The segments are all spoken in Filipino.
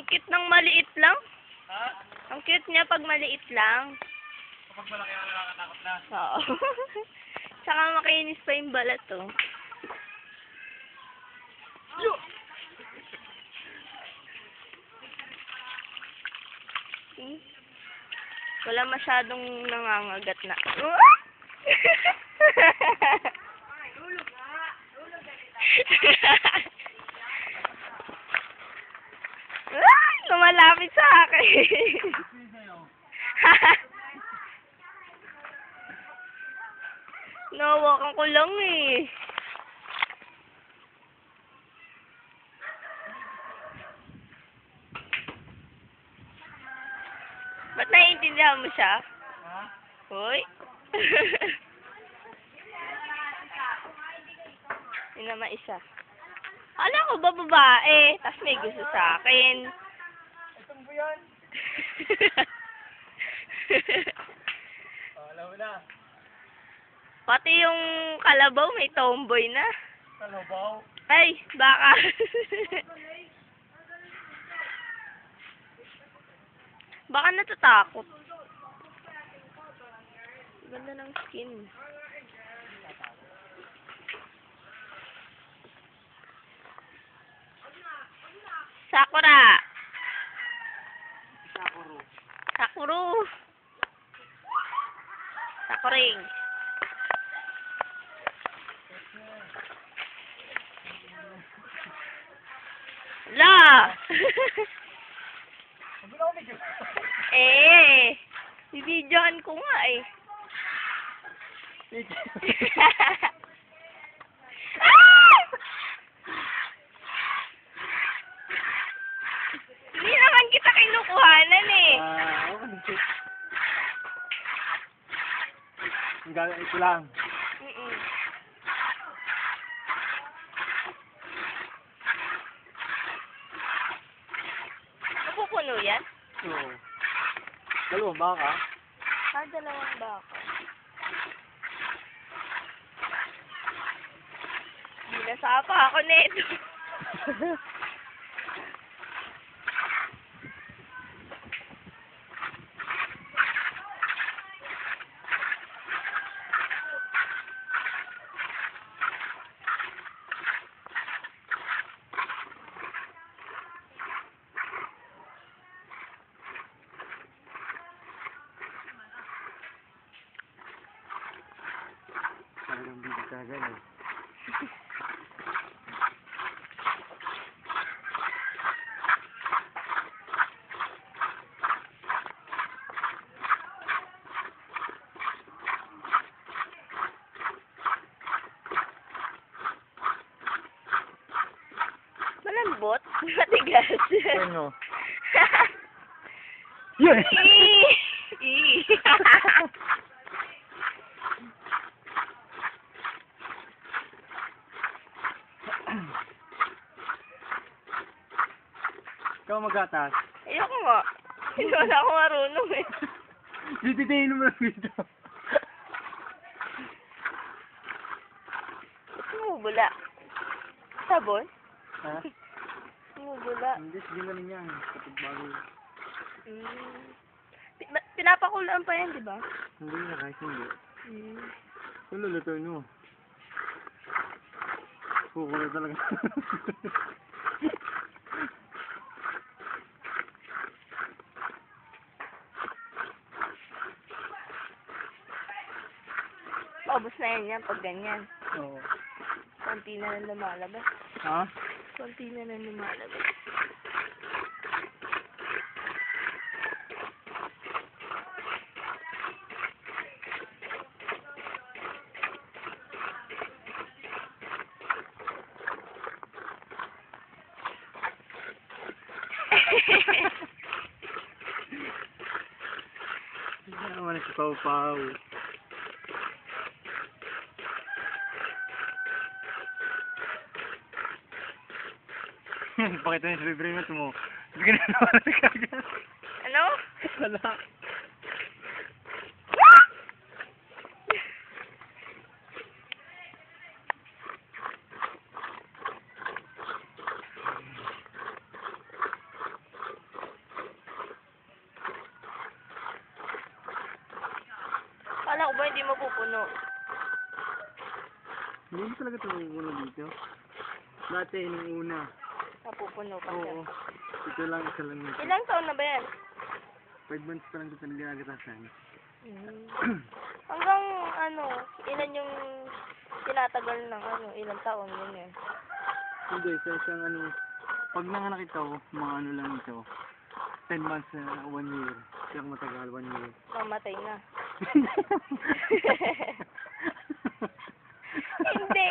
Ang cute ng maliit lang. Ha? Ang cute niya pag maliit lang. Kapag malaki na nakakatakot na. Oo. Tsaka makinis pa yung balat, oh. Yo! Hmm? Wala masyadong nangangagat na. Ay, lumalapit sa akin. Nawakan ko lang eh. Ba't naiintindihan mo siya? Ha? Hoy. Yun naman isa. Alam ko ba babae? Tapos may gusto sa akin. Itong ba yan? Oh, alam mo na. Pati yung kalabaw may tomboy na. Kalabaw. Ay, baka. Baka natatakot. Ganda ng skin. Sakura. Sakuro. Sakuro. Sakuring. La. Sabi na umigil. Bibidyohan ko nga eh. Hindi naman kita kinukuhanan eh. Okay. Ang gagawin ito lang. Mm-mm. Mapupuno yan? So, dalawang baka. Dalawang baka. Binasapa ako nito. Talagang bibig talaga eh. Malambot? Matigas. Ano? Yun! Ikaw magatas. Ayoko nga. Hindi wala ako marunong eh. Dititayin mo lang dito. Bumubula. Sabon? Ha? Bumubula. Hindi, sige na rin yan. Kapag bago. Pinapakulaan pa yan, di ba? Hindi na, kahit hindi. Kung lulutuin mo. Kukulo talaga. Paubos na yan pag ganyan. Oo. Konti na lang lumalabas. Ha? Konti na lang lumalabas. Hindi naman si Pau-Pau. Pakita niya sa librement mo. Hindi ka na naman nagkagat. Ano? Wala. hindi mapupuno. Hindi mo talaga ito mapupuno dito. Dati, nung una. Mapupuno pa siya. Oo. Ito lang, isa lang nito. Ilang taon na ba yan? 5 months pa lang ito na ginagatasan. Hanggang ano, ilan yung tinatagal ng ano, ilang taon yun yan? Hindi, sa isang ano, pag nanganak ito, mga ano lang ito, 10 months na 1 year. Siyang matagal, 1 year. Mamatay na. Hindi!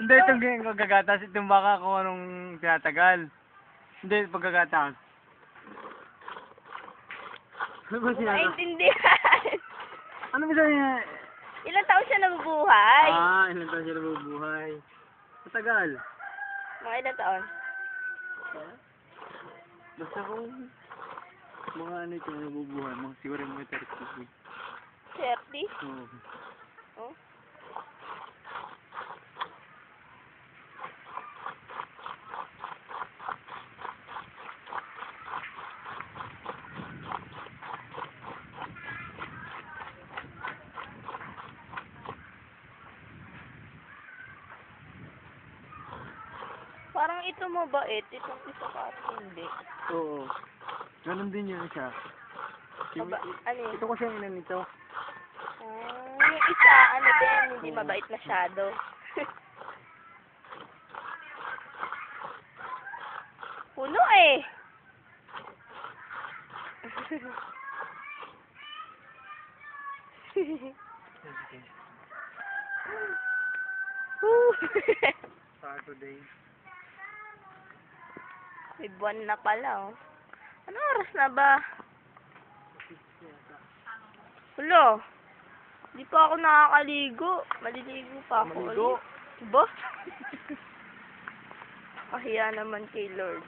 Hindi, itong pagkagatas, itong baka kung anong tinatagal. Hindi, pagkagatas. Ano ba sinasabi? Naintindihan. Ano ba sabi niya? Ilang taon siya nabubuhay? Ilang taon siya nabubuhay. Matagal. Mga ilang taon? Basta kung mga ano ito nabubuhay, mga siguro mga 30. 30? Oo. Oh? Parang ito mabait, itong isa ka hindi. Oo. Ganon din yun siya. Yung, Ano yun? ito ko siya ina nito. Yung isa, ano din, hindi mabait masyado. Puno eh. Saturday. May buwan na pala oh. Ano oras na ba? Hulo. Di pa ako nakakaligo. Maliligo pa ako. Maligo. Ba? Kahiya naman kay Lord.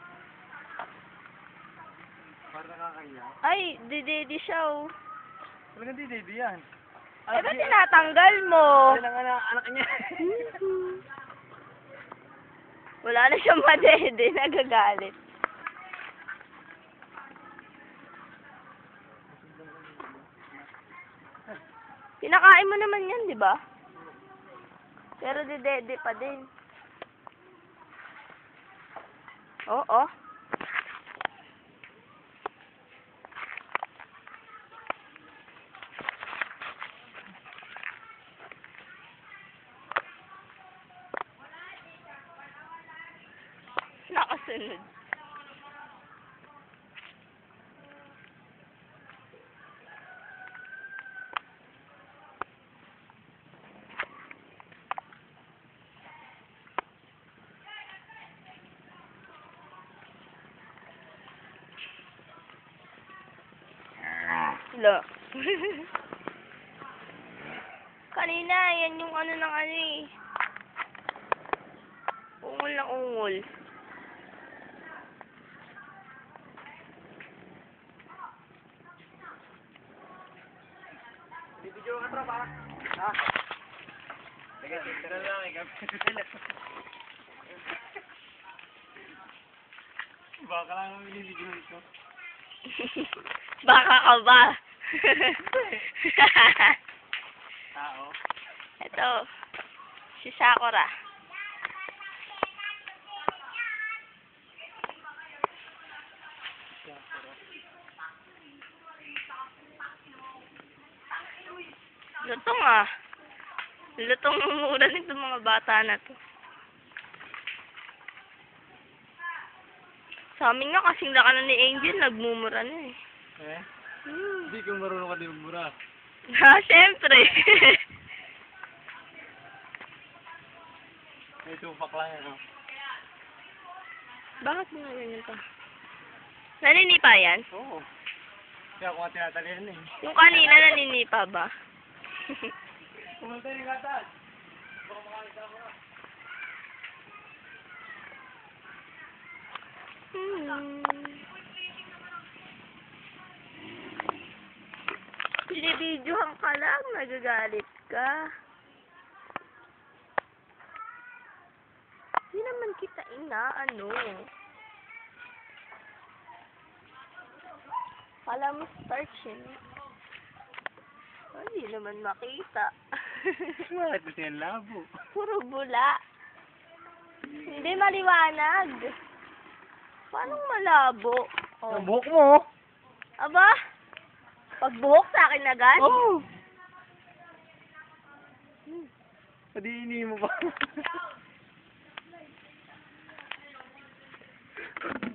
Para nakakaya. Ay, didedi siya oh. Talagang di baby yan. Eh, ba't tinatanggal mo? Yan ang anak niya. Wala na siyang madede. Nagagalit. Pinakain mo naman yan, di ba? Pero didede pa din. Oo. Nakasunod. Lo. Kanina, yan yung ano ng ano eh. Ungol na ungol. Video ka tropa. Ha? Sige, tira lang ikaw. Baka lang ang binibigyan ito. Baka ka ba? Tao. Ito, si Sakura. Lutong ah. Lutong ng mura nito mga bata na to. Sa amin nga kasing laka na ni Angel, nagmumura na eh. Eh? Hindi ko marunong ka din magmura. Ha, syempre. May tupak lang yan. Bakit mo nga ganyan pa? Naninipa yan? Oo. Kaya ako nga tinatalihan eh. Yung kanina naninipa ba? Pumunta yung gatas. Baka makalit ako na. Binibidyohan ka lang, nagagalit ka. Hindi naman kita inaano. Kala mo starch yun. Hindi naman makita. Bakit kasi ang labo? Puro bula. Hindi maliwanag. Paano malabo? Oh. Ang buhok mo. Aba? Pagbuhok sa akin agad? Oo. Padini mo pa.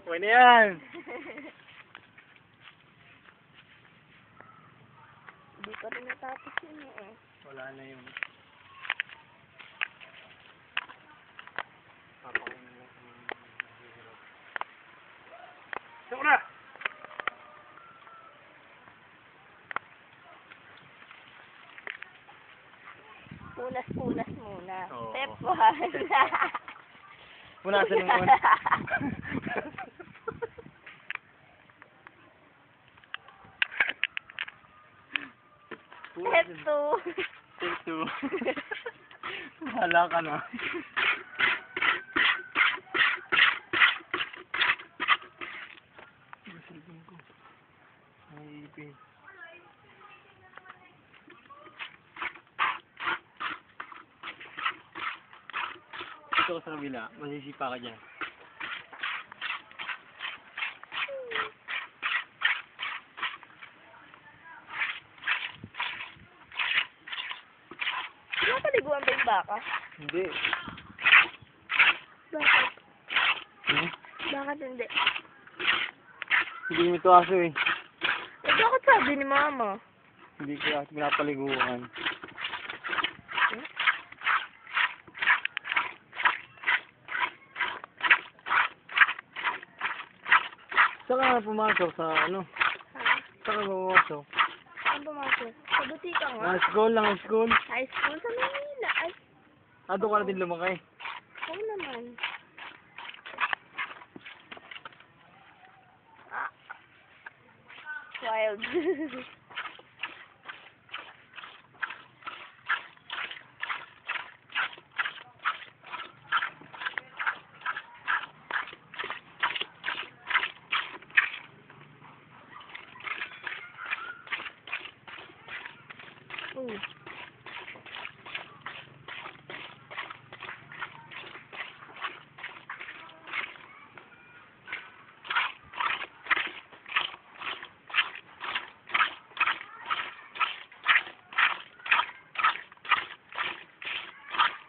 Pwede yan. Hindi pa rin natapos yun eh. Wala na yung... Ito na! Punas-punas muna. Oo. Step 1. Punasan mo. Step 2. Step 2. Bahala ka na. Masilbing ko. May ipin. Dito ka sa kabila, masisipa ka dyan. Napaliguan ba yung baka? Hindi. Bakit? Hmm? Bakit hindi? Hindi mo ito aso eh. Eh, bakit sabi ni mama? Hindi ko aso pinapaliguan. Saan ka pumasok sa ano? Ha? Saan ka pumasok? Saan pumasok? Sa butika nga? School lang, school. High school sa Manila. Ay, Doon ka na din lumaki. oo naman. Ah. Wild.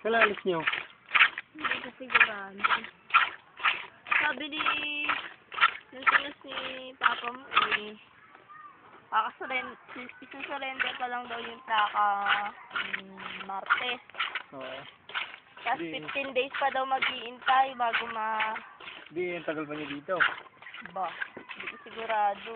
Kalalis nyo. Hindi ko sigurado. Sabi ni, nung tinas ni Papa mo eh, isusurrender pa lang daw yung plaka Martes. Oo. Tapos Di. 15 days pa daw mag-iintay bago Hindi, ang tagal pa niyo dito. Ba, hindi ko sigurado.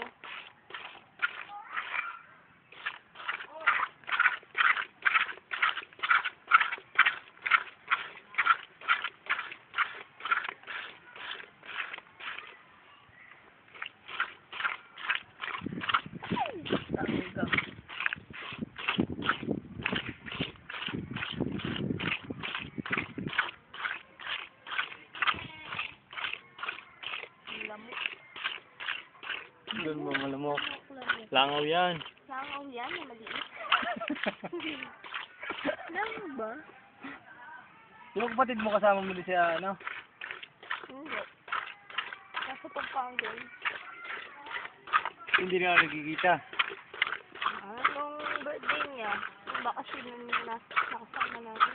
Doon mo malamok. Langaw yan. Langaw yan, na maliit. Langaw ba? Yung kapatid mo kasama mo din siya, ano? Hindi. Nasa Pampanga. Hindi na nagkikita. Nung birthday niya, nung bakasyon nung nakasama natin.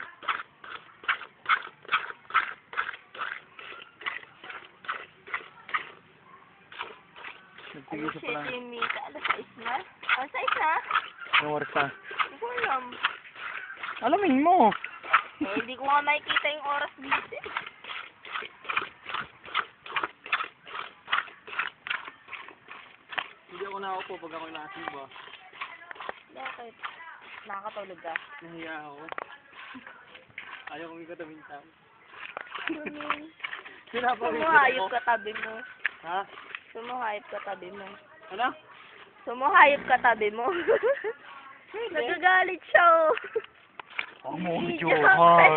Nagtigil siya pala. Yung Mita, alas 6 na? Alas 6 na? Anong oras na? Hindi ko alam. Alamin mo. Eh, hindi ko nga makikita yung oras dito. Hindi ako nakaupo pag ako nasiba. Bakit? Nakakatulog ka? Nahiya ako. Ayaw kong ikatabing tao. Sumuhayop ka tabi mo. Ha? Sumuhayop ka tabi mo. Ano? Sumuhayop ka tabi mo. Nagagalit siya oh. Huwag mo Video johan.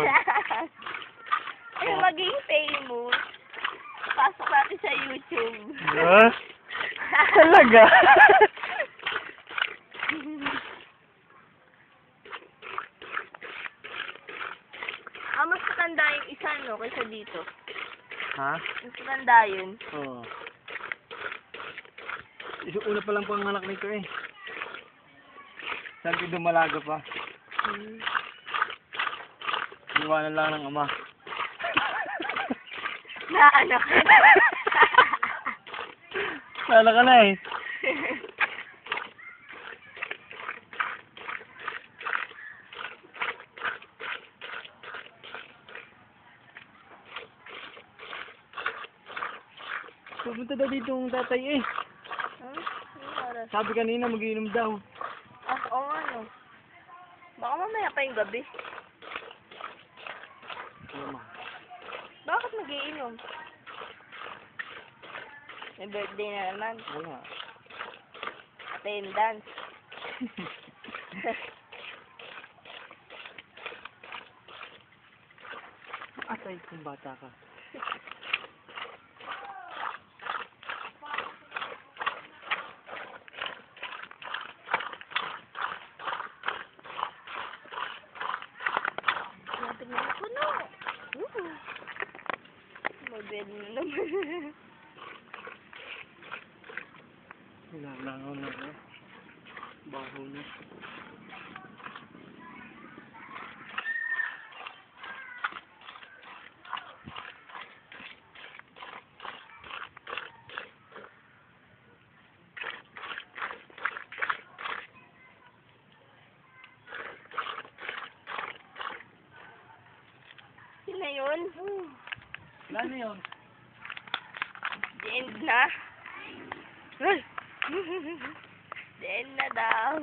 Ay, maging famous. Pasok natin sa YouTube. Talaga? dito. Ha? Mas matanda yun. Oo. Una pa lang panganak nito eh. Saan ko dumalaga pa? Hmm. Iwanan lang ng ama. Naanak. Sala ka na eh. Pupunta daw dito ang tatay eh. Hmm? Anong oras? Sabi kanina magiinom daw. Ah, oo nga no. Baka mamaya pa yung gabi. Ano? Bakit mag-iinom? May birthday na naman. Wala. Attendance. Atay kung bata ka. Lapit na ako no. Mabed na naman. Nilalangaw na ako. Baho na. Yun na yun. Wala na yun. The end na. Ay! The end na daw.